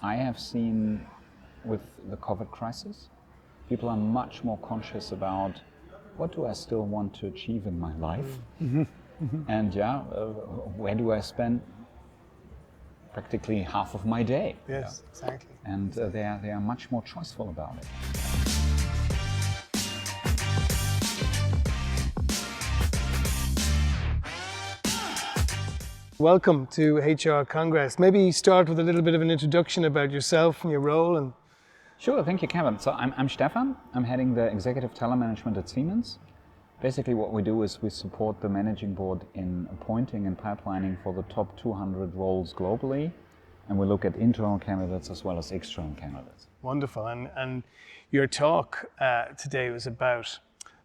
I have seen with the COVID crisis, people are much more conscious about what do I still want to achieve in my life, and where do I spend practically half of my day. Yes, exactly. And they are much more choiceful about it. Welcome to HR Congress. Maybe start with a little bit of an introduction about yourself and your role. And Sure, thank you, Kevin. So I'm Stefan. I'm heading the executive talent management at Siemens. Basically what we do is we support the managing board in appointing and pipelining for the top 200 roles globally. And we look at internal candidates as well as external candidates. Wonderful. And your talk today was about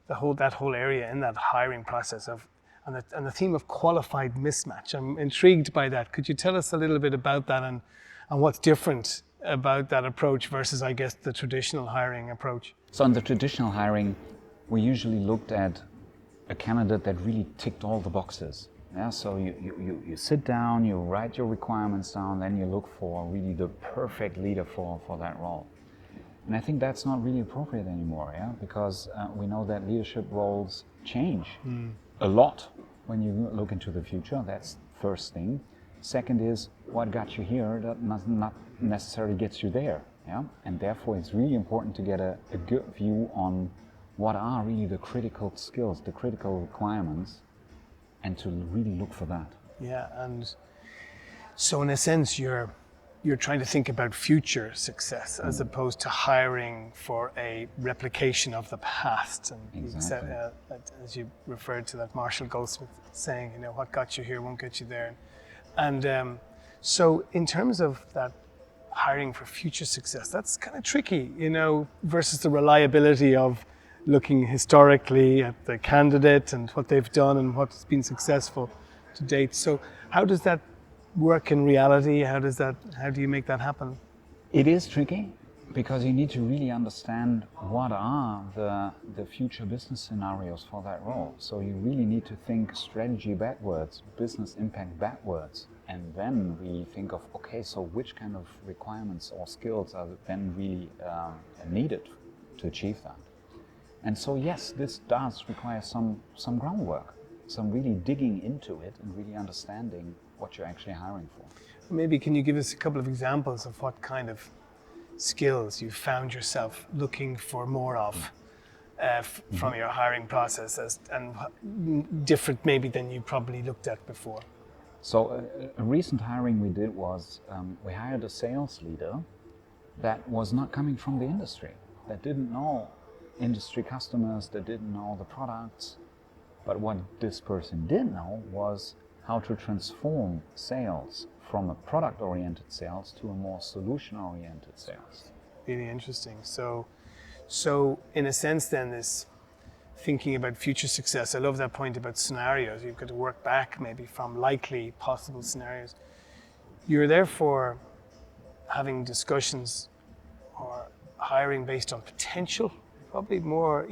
that whole area in that hiring process and the theme of qualified mismatch. I'm intrigued by that. Could you tell us a little bit about that and what's different about that approach versus, I guess, the traditional hiring approach? So in the traditional hiring, we usually looked at a candidate that really ticked all the boxes. Yeah, so you sit down, you write your requirements down, then you look for really the perfect leader for that role. And I think that's not really appropriate anymore, because we know that leadership roles change a lot when you look into the future. That's the first thing. Second is, what got you here that not necessarily gets you there. And therefore it's really important to get a good view on what are really the critical skills, the critical requirements, and to really look for that. Yeah, and so in a sense you're trying to think about future success as opposed to hiring for a replication of the past. And Exactly. as you referred to that Marshall Goldsmith saying, what got you here won't get you there. And so in terms of that hiring for future success, that's kind of tricky, versus the reliability of looking historically at the candidate and what they've done and what's been successful to date. So how does that work in reality? How do you make that happen? It is tricky because you need to really understand what are the future business scenarios for that role. So you really need to think strategy backwards, business impact backwards, and then we think of, okay, so which kind of requirements or skills are then really needed to achieve that? And so yes, this does require some groundwork, some really digging into it and really understanding what you're actually hiring for. Maybe can you give us a couple of examples of what kind of skills you found yourself looking for more of from your hiring process and different maybe than you probably looked at before? So a recent hiring we did was we hired a sales leader that was not coming from the industry, that didn't know industry customers, that didn't know the products. But what this person did know was how to transform sales from a product-oriented sales to a more solution-oriented sales. Really interesting. So in a sense then, this thinking about future success, I love that point about scenarios. You've got to work back maybe from likely possible scenarios. You're therefore having discussions or hiring based on potential, probably more,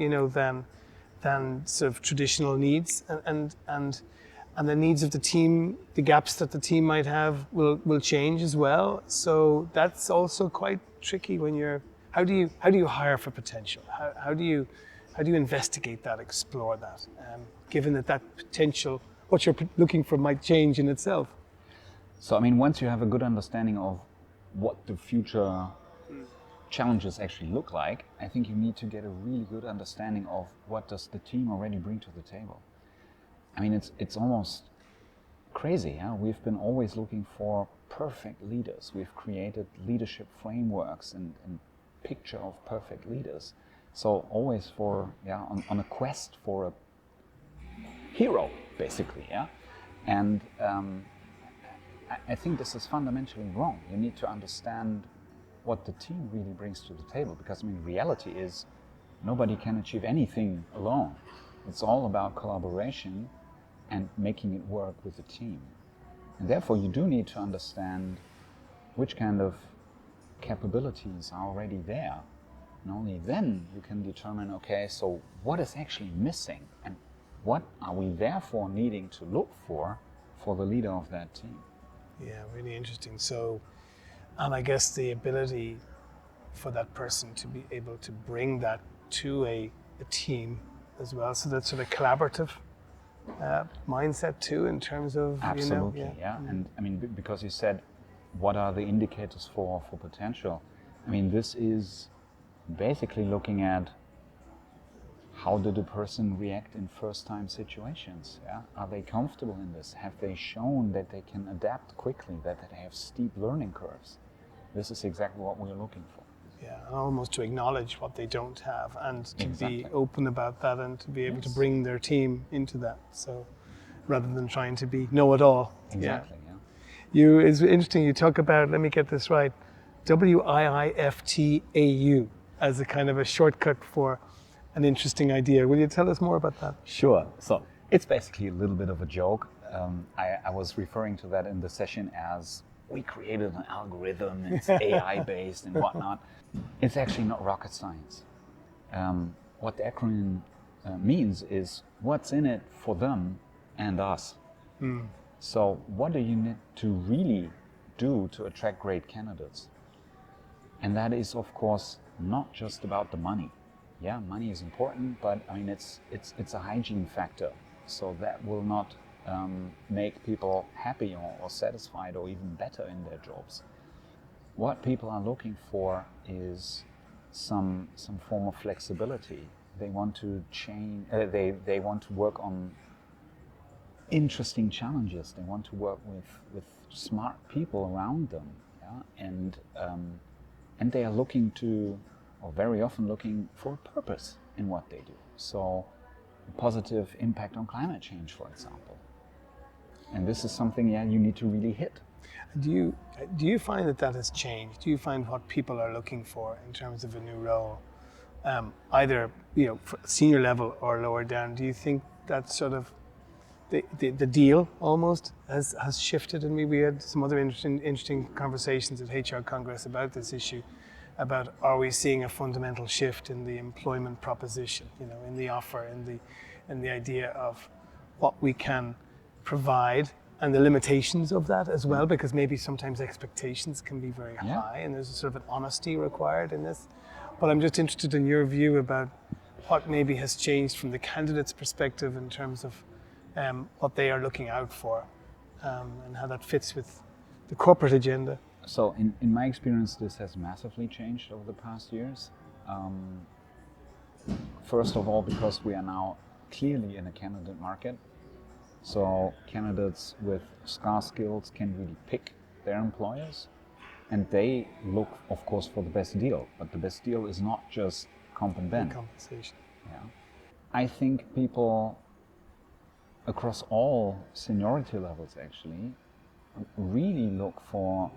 than sort of traditional needs, and the needs of the team, the gaps that the team might have will change as well. So that's also quite tricky when you're. How do you hire for potential? How do you investigate that, explore that, given that potential, what you're looking for, might change in itself? So I mean, once you have a good understanding of what the future challenges actually look like, I think you need to get a really good understanding of what does the team already bring to the table. I mean, it's almost crazy. We've been always looking for perfect leaders. We've created leadership frameworks and picture of perfect leaders. So always on a quest for a hero, basically. And I think this is fundamentally wrong. You need to understand what the team really brings to the table, because reality is nobody can achieve anything alone. It's all about collaboration and making it work with the team. And therefore you do need to understand which kind of capabilities are already there. And only then you can determine, okay, so what is actually missing and what are we therefore needing to look for the leader of that team. Yeah, really interesting. So And I guess the ability for that person to be able to bring that to a team as well. So that sort of collaborative mindset too, in terms of Absolutely, yeah. And I mean, because you said, what are the indicators for potential? I mean, this is basically looking at how did a person react in first-time situations? Yeah, are they comfortable in this? Have they shown that they can adapt quickly? That they have steep learning curves? This is exactly what we're looking for. Yeah, and almost to acknowledge what they don't have and to Exactly. be open about that and to be able to bring their team into that. So rather than trying to be know-it-all. Exactly. It's interesting you talk about, let me get this right, WIIFTAU as a kind of a shortcut for an interesting idea. Will you tell us more about that? Sure. So it's basically a little bit of a joke. I was referring to that in the session as we created an algorithm, it's AI based and whatnot. It's actually not rocket science. What the acronym means is what's in it for them and us. So what do you need to really do to attract great candidates? And that is, of course, not just about the money. Yeah, money is important, but I mean, it's a hygiene factor. So that will not make people happy or satisfied or even better in their jobs. What people are looking for is some form of flexibility. They want to change. They want to work on interesting challenges. They want to work with smart people around them. Yeah, and they are looking to, or very often looking for a purpose in what they do. So, a positive impact on climate change, for example. And this is something, you need to really hit. Do you find that has changed? Do you find what people are looking for in terms of a new role, either senior level or lower down? Do you think that sort of the deal almost has shifted? And we had some other interesting conversations at HR Congress about this issue, about are we seeing a fundamental shift in the employment proposition, in the offer, in the idea of what we can provide and the limitations of that as well, because maybe sometimes expectations can be very high and there's a sort of an honesty required in this. But I'm just interested in your view about what maybe has changed from the candidate's perspective in terms of what they are looking out for and how that fits with the corporate agenda. So in my experience, this has massively changed over the past years. First of all, because we are now clearly in a candidate market. So candidates with scarce skills can really pick their employers, and they look, of course, for the best deal. But the best deal is not just comp and ben. Compensation. Yeah. I think people across all seniority levels actually really look for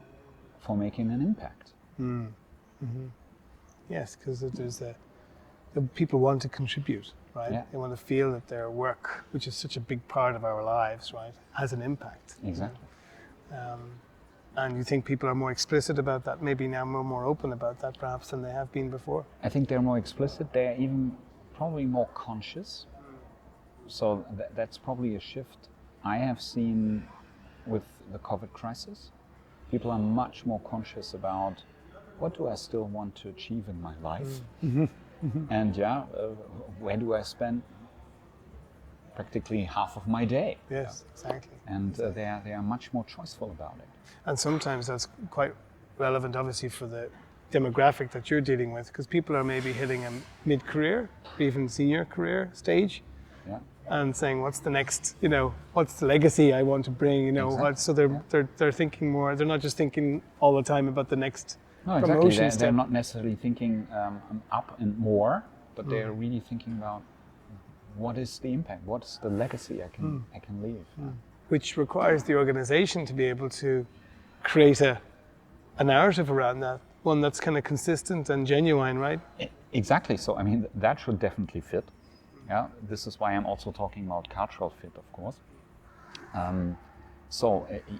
making an impact. Mm-hmm. Yes, because the people want to contribute, right? Yeah. They want to feel that their work, which is such a big part of our lives, right, has an impact. Exactly. And you think people are more explicit about that, maybe now more open about that perhaps than they have been before? I think they're more explicit. They're even probably more conscious. So that's probably a shift I have seen with the COVID crisis. People are much more conscious about what do I still want to achieve in my life, and where do I spend practically half of my day? Yes, exactly. And they are much more choiceful about it. And sometimes that's quite relevant, obviously, for the demographic that you're dealing with, because people are maybe hitting a mid-career, or even senior career stage. Yeah. And saying, what's the next, what's the legacy I want to bring, Exactly. So they're thinking more, they're not just thinking all the time about the next promotion exactly. step. They're not necessarily thinking up and more, but they're really thinking about what is the impact, what's the legacy I can leave. Which requires the organization to be able to create a narrative around that, one that's kind of consistent and genuine, right? Exactly. So, I mean, that should definitely fit. Yeah, this is why I'm also talking about cultural fit, of course.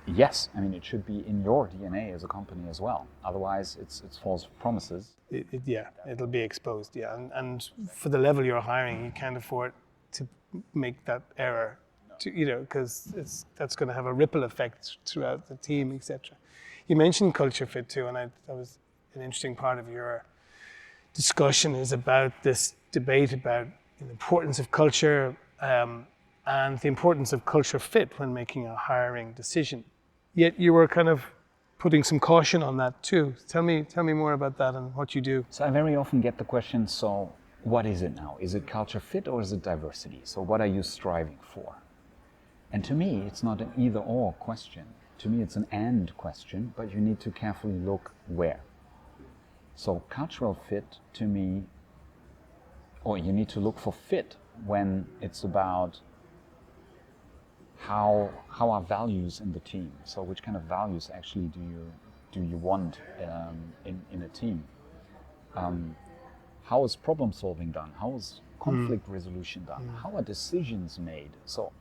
Yes, I mean, it should be in your DNA as a company as well. Otherwise, it's false promises. It'll be exposed. Yeah, and for the level you're hiring, you can't afford to make that error, because that's going to have a ripple effect throughout the team, etc. You mentioned culture fit too, and that was an interesting part of your discussion is about this debate about the importance of culture and the importance of culture fit when making a hiring decision. Yet you were kind of putting some caution on that too. Tell me more about that and what you do. So I very often get the question, so what is it now? Is it culture fit or is it diversity? So what are you striving for? And to me, it's not an either or question. To me, it's an and question, but you need to carefully look where. So cultural fit to me, or you need to look for fit when it's about how are values in the team. So which kind of values actually do you want in a team? How is problem solving done? How is conflict resolution done? How are decisions made? So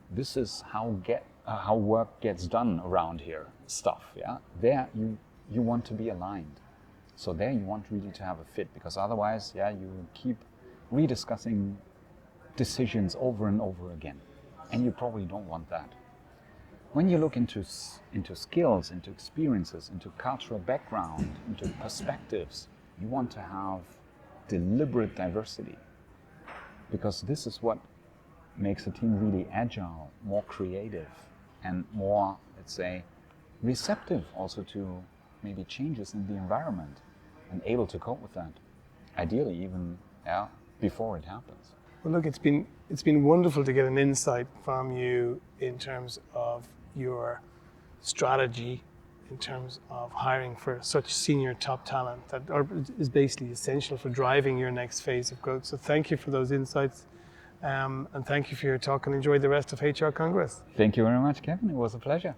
this is how work gets done around here stuff. Yeah, there you want to be aligned. So there you want really to have a fit, because otherwise, you keep rediscussing decisions over and over again, and you probably don't want that. When you look into skills, into experiences, into cultural background, into perspectives, you want to have deliberate diversity, because this is what makes a team really agile, more creative, and more, let's say, receptive also to maybe changes in the environment and able to cope with that. Ideally, even before it happens. Well, look, it's been wonderful to get an insight from you in terms of your strategy, in terms of hiring for such senior top talent that is basically essential for driving your next phase of growth. So thank you for those insights, and thank you for your talk, and enjoy the rest of HR Congress. Thank you very much, Kevin. It was a pleasure.